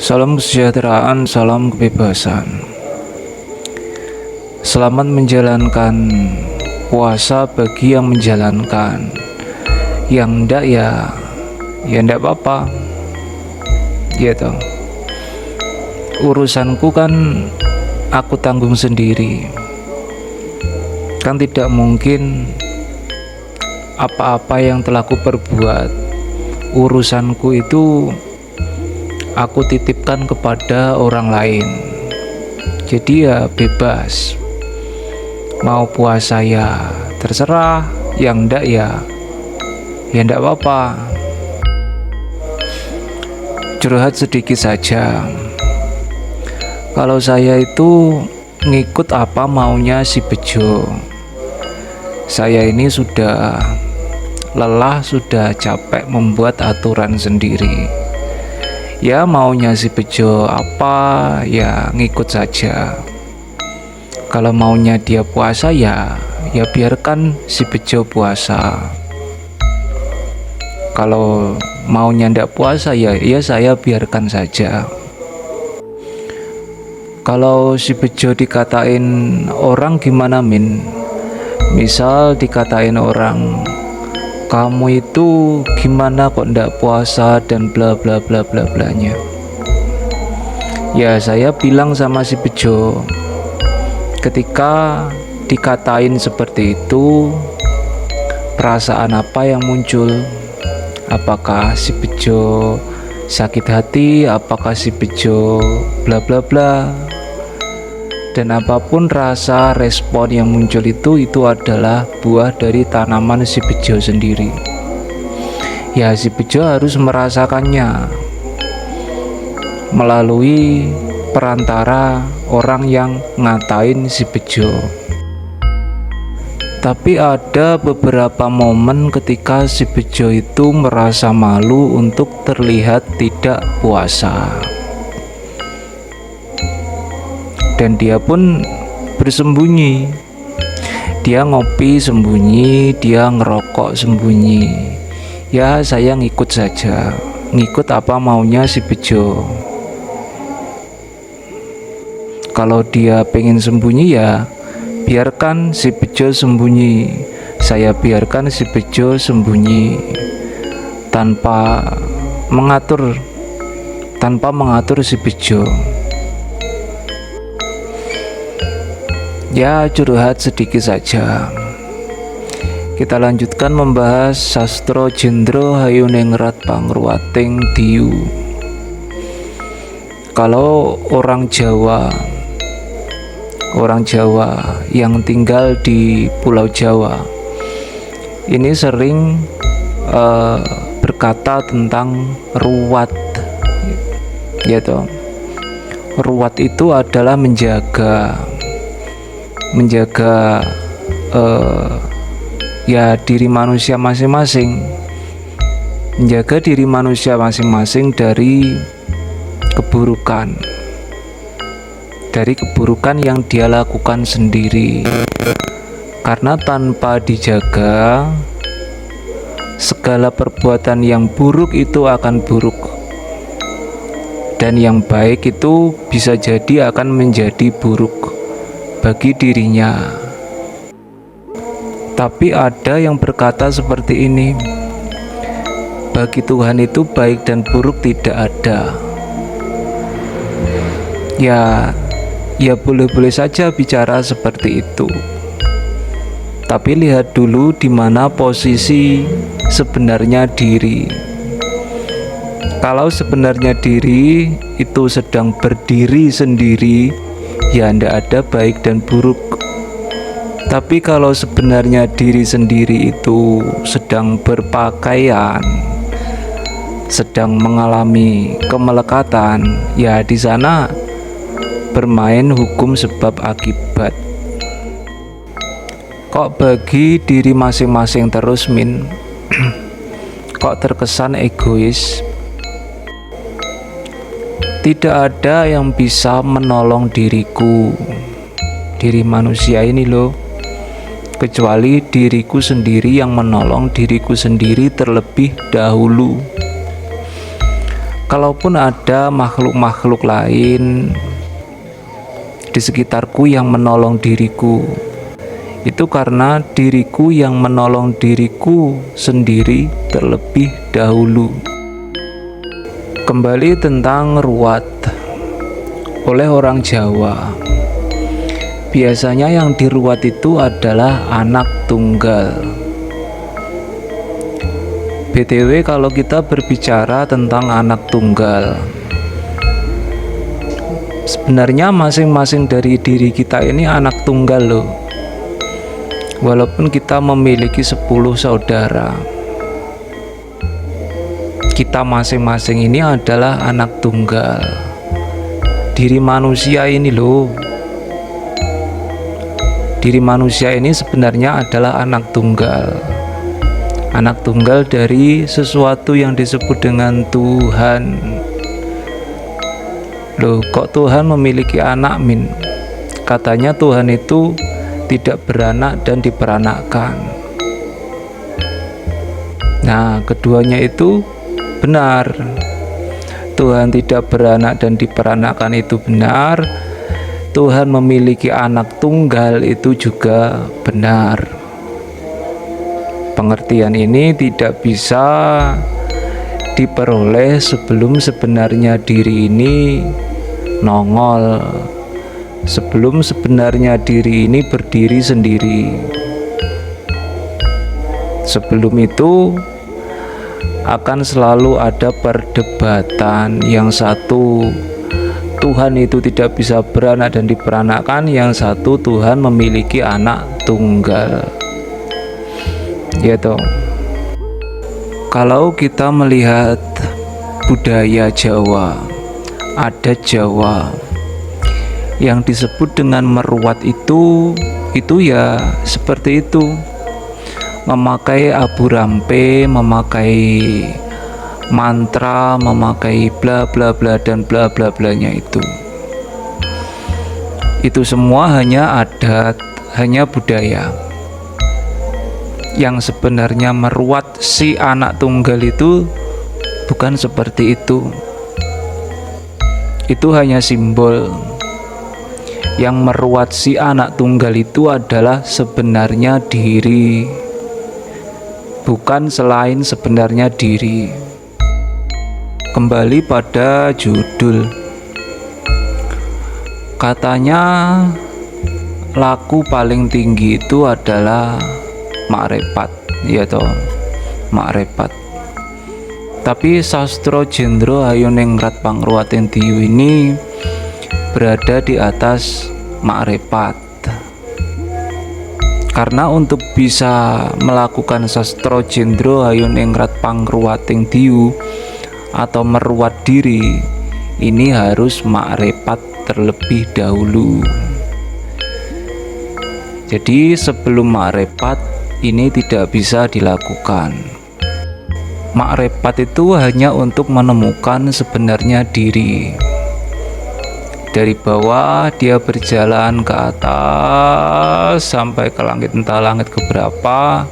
Salam kesejahteraan, salam kebebasan. Selamat menjalankan puasa bagi yang menjalankan. Yang enggak ya enggak apa-apa. Gitu. Urusanku kan aku tanggung sendiri. Kan tidak mungkin apa-apa yang telah kuperbuat, urusanku itu aku titipkan kepada orang lain. Jadi ya bebas, mau puasa ya terserah, yang enggak ya enggak apa-apa. Curhat sedikit saja, kalau saya itu ngikut apa maunya si Bejo. Saya ini sudah lelah, sudah capek membuat aturan sendiri. Ya maunya si Bejo apa ya ngikut saja. Kalau maunya dia puasa ya biarkan si Bejo puasa. Kalau maunya ndak puasa ya saya biarkan saja. Kalau si Bejo dikatain orang gimana Min? Misal dikatain orang, kamu itu gimana kok ndak puasa dan bla bla bla bla blanya. Ya saya bilang sama si Bejo, ketika dikatain seperti itu, perasaan apa yang muncul? Apakah si Bejo sakit hati? Apakah si Bejo bla bla bla? Dan apapun rasa respon yang muncul itu adalah buah dari tanaman si Bejo sendiri. Ya si Bejo harus merasakannya melalui perantara orang yang ngatain si Bejo. Tapi ada beberapa momen ketika si Bejo itu merasa malu untuk terlihat tidak puasa. Dan dia pun bersembunyi. Dia ngopi sembunyi, dia ngerokok sembunyi. Ya saya ngikut saja, ngikut apa maunya si Bejo. Kalau dia pengen sembunyi ya biarkan si Bejo sembunyi. Saya biarkan si Bejo sembunyi tanpa mengatur si Bejo. Ya curhat sedikit saja. Kita lanjutkan membahas sastro jendro hayuningrat pangruwating diyu. Kalau orang Jawa yang tinggal di Pulau Jawa ini sering berkata tentang ruwat, gitu. Ruwat itu adalah menjaga ya diri manusia masing-masing, menjaga diri manusia masing-masing dari keburukan yang dia lakukan sendiri. Karena tanpa dijaga, segala perbuatan yang buruk itu akan buruk, dan yang baik itu bisa jadi akan menjadi buruk bagi dirinya. Tapi ada yang berkata seperti ini, bagi Tuhan itu baik dan buruk tidak ada. Ya boleh-boleh saja bicara seperti itu. Tapi lihat dulu di mana posisi sebenarnya diri. Kalau sebenarnya diri itu sedang berdiri sendiri, ya tidak ada baik dan buruk. Tapi kalau sebenarnya diri sendiri itu sedang berpakaian, sedang mengalami kemelekatan, ya di sana bermain hukum sebab akibat. Kok bagi diri masing-masing terus Min? Kok terkesan egois? Tidak ada yang bisa menolong diriku, diri manusia ini loh, kecuali diriku sendiri yang menolong diriku sendiri terlebih dahulu. Kalaupun ada makhluk-makhluk lain di sekitarku yang menolong diriku, itu karena diriku yang menolong diriku sendiri terlebih dahulu. Kembali tentang ruwat oleh orang Jawa. Biasanya yang diruwat itu adalah anak tunggal. BTW, kalau kita berbicara tentang anak tunggal, sebenarnya masing-masing dari diri kita ini anak tunggal loh. Walaupun kita memiliki 10 saudara, kita masing-masing ini adalah anak tunggal. Diri manusia ini loh, diri manusia ini sebenarnya adalah anak tunggal. Anak tunggal dari sesuatu yang disebut dengan Tuhan. Loh, kok Tuhan memiliki anak, Min? Katanya Tuhan itu tidak beranak dan diperanakkan. Nah, keduanya itu benar. Tuhan tidak beranak dan diperanakkan itu benar. Tuhan memiliki anak tunggal itu juga benar. Pengertian ini tidak bisa diperoleh sebelum sebenarnya diri ini nongol, sebelum sebenarnya diri ini berdiri sendiri. Sebelum itu akan selalu ada perdebatan. Yang satu, Tuhan itu tidak bisa beranak dan diperanakkan. Yang satu, Tuhan memiliki anak tunggal. Ya toh. Kalau kita melihat budaya Jawa, adat Jawa yang disebut dengan meruwat itu ya seperti itu. Memakai abu rampe, memakai mantra, memakai bla bla bla dan bla bla blanya itu. Itu semua hanya adat, hanya budaya. Yang sebenarnya meruwat si anak tunggal itu bukan seperti itu. Itu hanya simbol. Yang meruwat si anak tunggal itu adalah sebenarnya diri, bukan selain sebenarnya diri. Kembali pada judul, katanya laku paling tinggi itu adalah makrifat, ya toh, makrifat. Tapi Sastro Jendro Hayoningrat Pangruwating Diyu ini berada di atas makrifat. Karena untuk bisa melakukan Sastro Jendro Hayoningrat Pangruwating Diyu atau meruwat diri, ini harus makrifat terlebih dahulu. Jadi sebelum makrifat ini tidak bisa dilakukan. Makrifat itu hanya untuk menemukan sebenarnya diri. Dari bawah dia berjalan ke atas sampai ke langit, entah langit keberapa.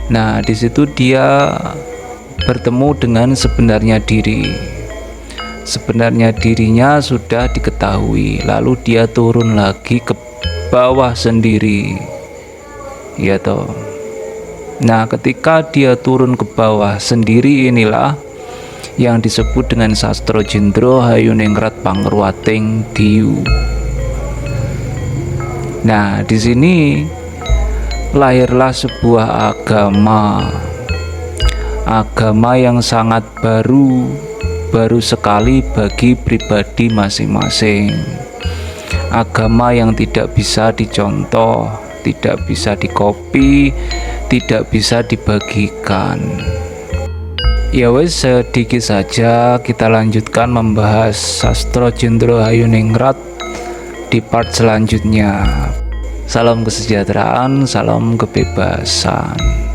Nah, di situ dia bertemu dengan sebenarnya diri. Sebenarnya dirinya sudah diketahui, lalu dia turun lagi ke bawah sendiri. Ya toh. Nah, ketika dia turun ke bawah sendiri, inilah yang disebut dengan Sastro Jendro Hayoningrat Pangruwating Diyu. Nah, di sini lahirlah sebuah agama yang sangat baru sekali bagi pribadi masing-masing. Agama yang tidak bisa dicontoh, tidak bisa dikopi, tidak bisa dibagikan. Ya wes, sedikit saja kita lanjutkan membahas Sastro Jendro Hayoningrat di part selanjutnya. Salam kesejahteraan, salam kebebasan.